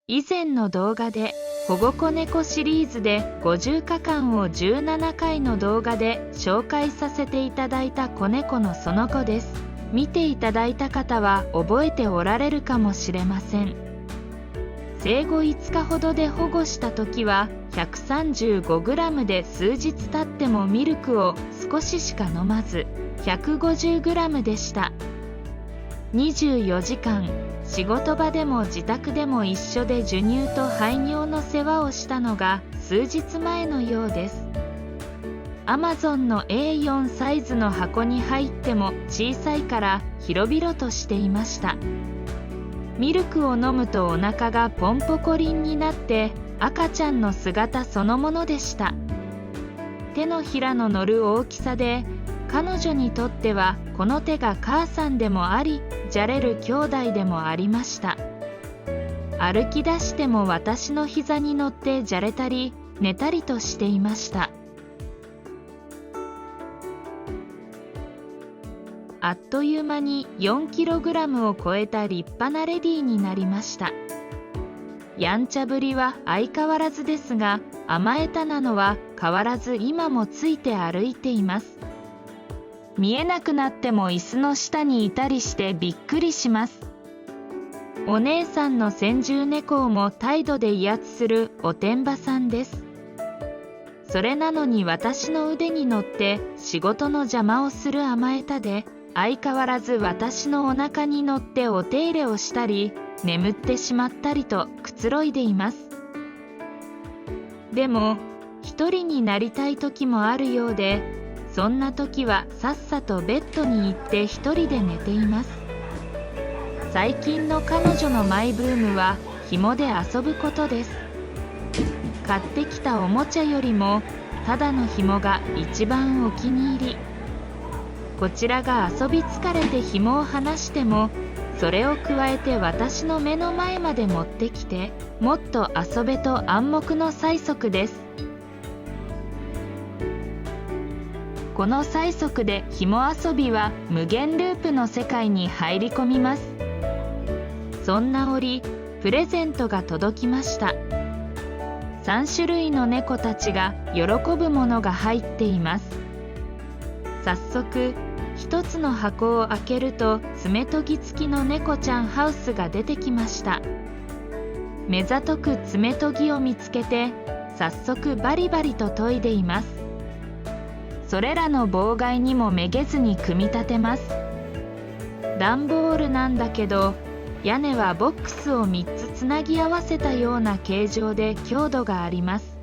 以前の動画で保護子猫シリーズで50日間を17回の動画で紹介させていただいた子猫のその子です。見ていただいた方は覚えておられるかもしれません。生後5日ほどで保護した時は 135g で数日経ってもミルクを少ししか飲まず 150g でした。24時間仕事場でも自宅でも一緒で授乳と排尿の世話をしたのが数日前のようです。Amazon の A4 サイズの箱に入っても小さいから広々としていました。ミルクを飲むとお腹がポンポコリンになって赤ちゃんの姿そのものでした。手のひらの乗る大きさで、彼女にとってはこの手が母さんでもあり、じゃれる兄弟でもありました。歩き出しても私の膝に乗ってじゃれたり寝たりとしていました。あっという間に 4kg を超えた立派なレディーになりました。やんちゃぶりは相変わらずですが、甘えたなのは変わらず今もついて歩いています。見えなくなっても椅子の下にいたりしてびっくりします。お姉さんの先住猫をも態度で威圧するおてんばさんです。それなのに私の腕に乗って仕事の邪魔をする甘えたで、相変わらず私のお腹に乗ってお手入れをしたり、眠ってしまったりとくつろいでいます。でも、一人になりたい時もあるようで、そんな時はさっさとベッドに行って一人で寝ています。最近の彼女のマイブームは紐で遊ぶことです。買ってきたおもちゃよりもただの紐が一番お気に入り。こちらが遊び疲れて紐を離しても、それを加えて私の目の前まで持ってきて、もっと遊べと暗黙の催促です。この催促で紐遊びは無限ループの世界に入り込みます。そんな折、プレゼントが届きました。3種類の猫たちが喜ぶものが入っています。早速、一つの箱を開けると爪研ぎ付きの猫ちゃんハウスが出てきました。目ざとく爪研ぎを見つけて、早速バリバリと研いでいます。それらの妨害にもめげずに組み立てます。段ボールなんだけど、屋根はボックスを3つつなぎ合わせたような形状で強度があります。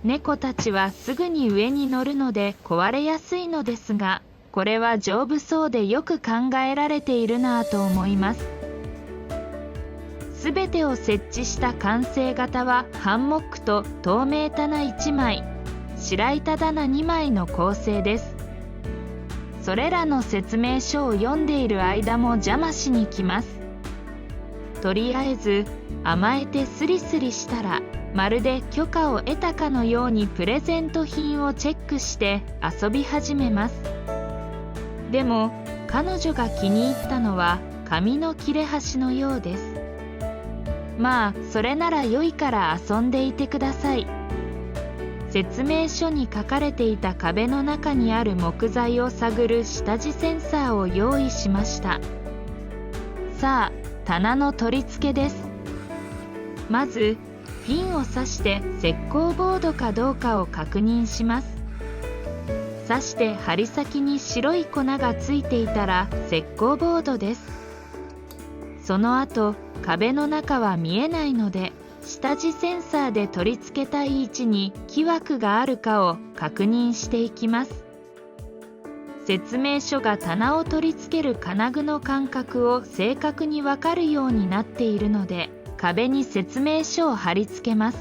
猫たちはすぐに上に乗るので壊れやすいのですが、これは丈夫そうでよく考えられているなぁと思います。すべてを設置した完成型はハンモックと透明棚1枚、白板棚2枚の構成です。それらの説明書を読んでいる間も邪魔しに来ます。とりあえず甘えてスリスリしたら、まるで許可を得たかのようにプレゼント品をチェックして遊び始めます。でも彼女が気に入ったのは紙の切れ端のようです。まあそれなら良いから遊んでいてください。説明書に書かれていた壁の中にある木材を探る下地センサーを用意しました。さあ、棚の取り付けです。まずピンを刺して石膏ボードかどうかを確認します。刺して針先に白い粉がついていたら石膏ボードです。その後、壁の中は見えないので、下地センサーで取り付けたい位置に木枠があるかを確認していきます。説明書が棚を取り付ける金具の間隔を正確に分かるようになっているので、壁に説明書を貼り付けます。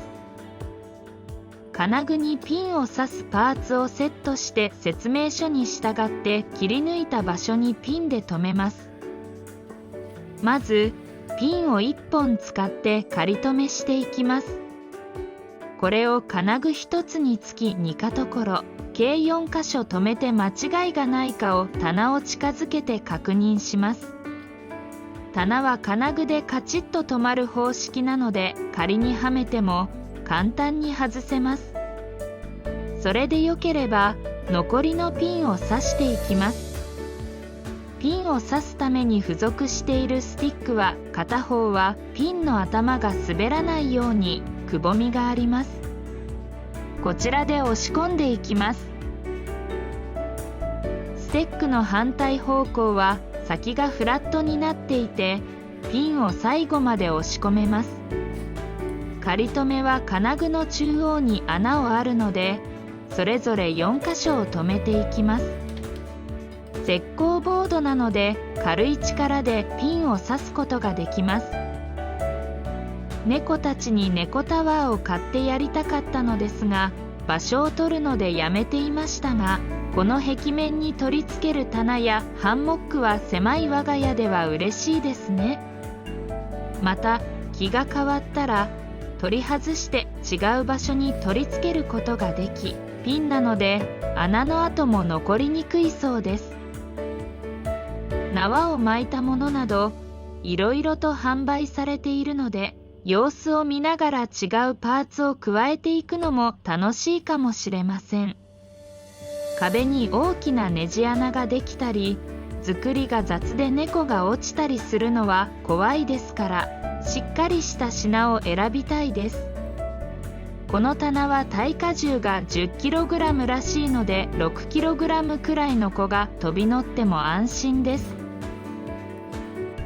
金具にピンを刺すパーツをセットして説明書に従って切り抜いた場所にピンで留めます。まずピンを1本使って仮留めしていきます。これを金具1つにつき2か所、計4箇所留めて間違いがないかを棚を近づけて確認します。棚は金具でカチッと止まる方式なので、仮にはめても簡単に外せます。それでよければ残りのピンを刺していきます。ピンを刺すために付属しているスティックは、片方はピンの頭が滑らないようにくぼみがあります。こちらで押し込んでいきます。ステックの反対方向は先がフラットになっていて、ピンを最後まで押し込めます。仮止めは金具の中央に穴をあるので、それぞれ4箇所を留めていきます。石膏ボードなので軽い力でピンを刺すことができます。猫たちに猫タワーを買ってやりたかったのですが、場所を取るのでやめていましたが、この壁面に取り付ける棚やハンモックは狭い我が家では嬉しいですね。また気が変わったら取り外して違う場所に取り付けることができ、ピンなので穴の跡も残りにくいそうです。縄を巻いたものなどいろいろと販売されているので、様子を見ながら違うパーツを加えていくのも楽しいかもしれません。壁に大きなネジ穴ができたり、作りが雑で猫が落ちたりするのは怖いですから、しっかりした品を選びたいです。この棚は耐荷重が 10kg らしいので、6kg くらいの子が飛び乗っても安心です。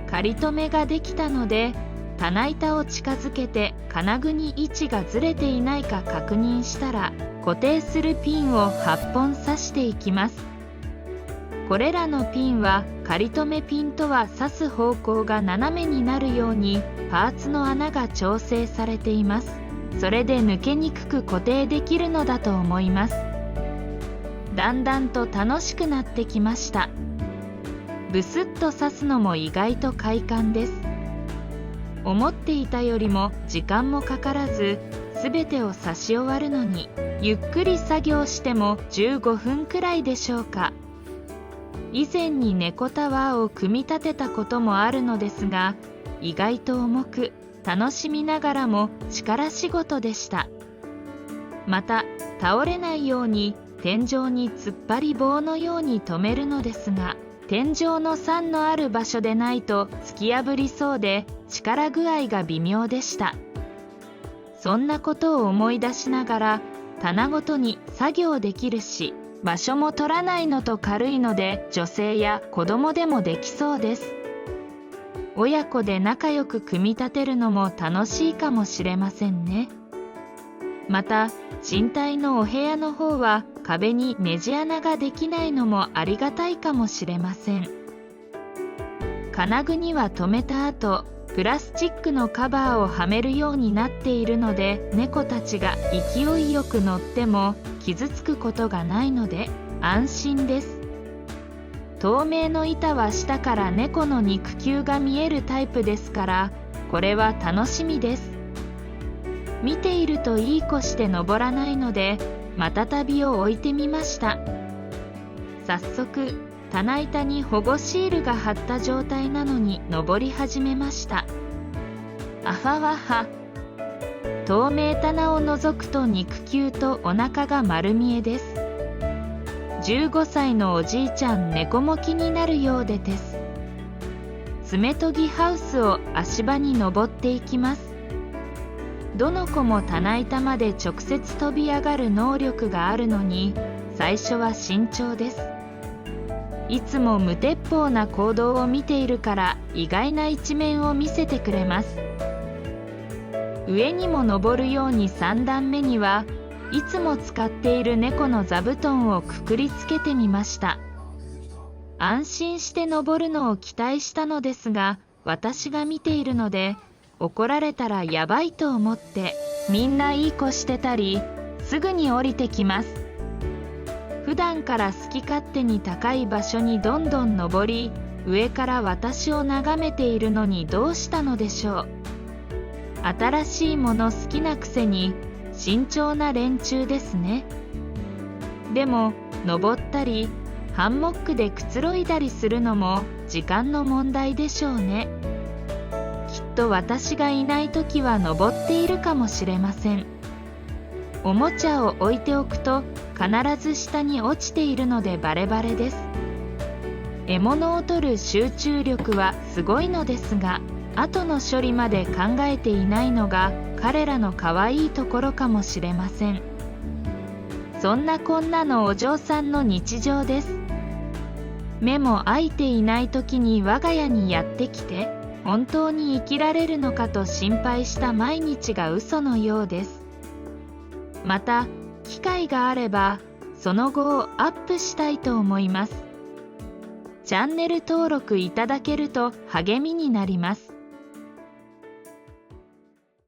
仮止めができたので、棚板を近づけて金具に位置がずれていないか確認したら、固定するピンを8本刺していきます。これらのピンは仮止めピンとは刺す方向が斜めになるようにパーツの穴が調整されています。それで抜けにくく固定できるのだと思います。だんだんと楽しくなってきました。ブスッと刺すのも意外と快感です。思っていたよりも時間もかからず、すべてを刺し終わるのにゆっくり作業しても15分くらいでしょうか。以前に猫タワーを組み立てたこともあるのですが、意外と重く楽しみながらも力仕事でした。また倒れないように天井に突っ張り棒のように留めるのですが、天井の桟のある場所でないと突き破りそうで力具合が微妙でした。そんなことを思い出しながら、棚ごとに作業できるし、場所も取らないのと軽いので女性や子供でもできそうです。親子で仲良く組み立てるのも楽しいかもしれませんね。また賃貸のお部屋の方は壁にネジ穴ができないのもありがたいかもしれません。金具には留めた後、プラスチックのカバーをはめるようになっているので、猫たちが勢いよく乗っても傷つくことがないので安心です。透明の板は下から猫の肉球が見えるタイプですから、これは楽しみです。見ているといい子して登らないので、またたびを置いてみました。早速棚板に保護シールが貼った状態なのに登り始めました。あはわは。透明棚を覗くと肉球とお腹が丸見えです。15歳のおじいちゃん猫も気になるようでです。爪研ぎハウスを足場に登っていきます。どの子も棚板まで直接飛び上がる能力があるのに、最初は慎重です。いつも無鉄砲な行動を見ているから意外な一面を見せてくれます。上にも登るように3段目にはいつも使っている猫の座布団をくくりつけてみました。安心して登るのを期待したのですが、私が見ているので怒られたらやばいと思って、みんないい子してたりすぐに降りてきます。普段から好き勝手に高い場所にどんどん登り、上から私を眺めているのにどうしたのでしょう。新しいもの好きなくせに慎重な連中ですね。でも登ったりハンモックでくつろいだりするのも時間の問題でしょうね。と私がいないときは登っているかもしれません。おもちゃを置いておくと必ず下に落ちているのでバレバレです。獲物を取る集中力はすごいのですが、後の処理まで考えていないのが彼らの可愛いところかもしれません。そんなこんなのお嬢さんの日常です。目も開いていない時に我が家にやってきて、本当に生きられるのかと心配した毎日が嘘のようです。また、機会があれば、その後をアップしたいと思います。チャンネル登録いただけると励みになります。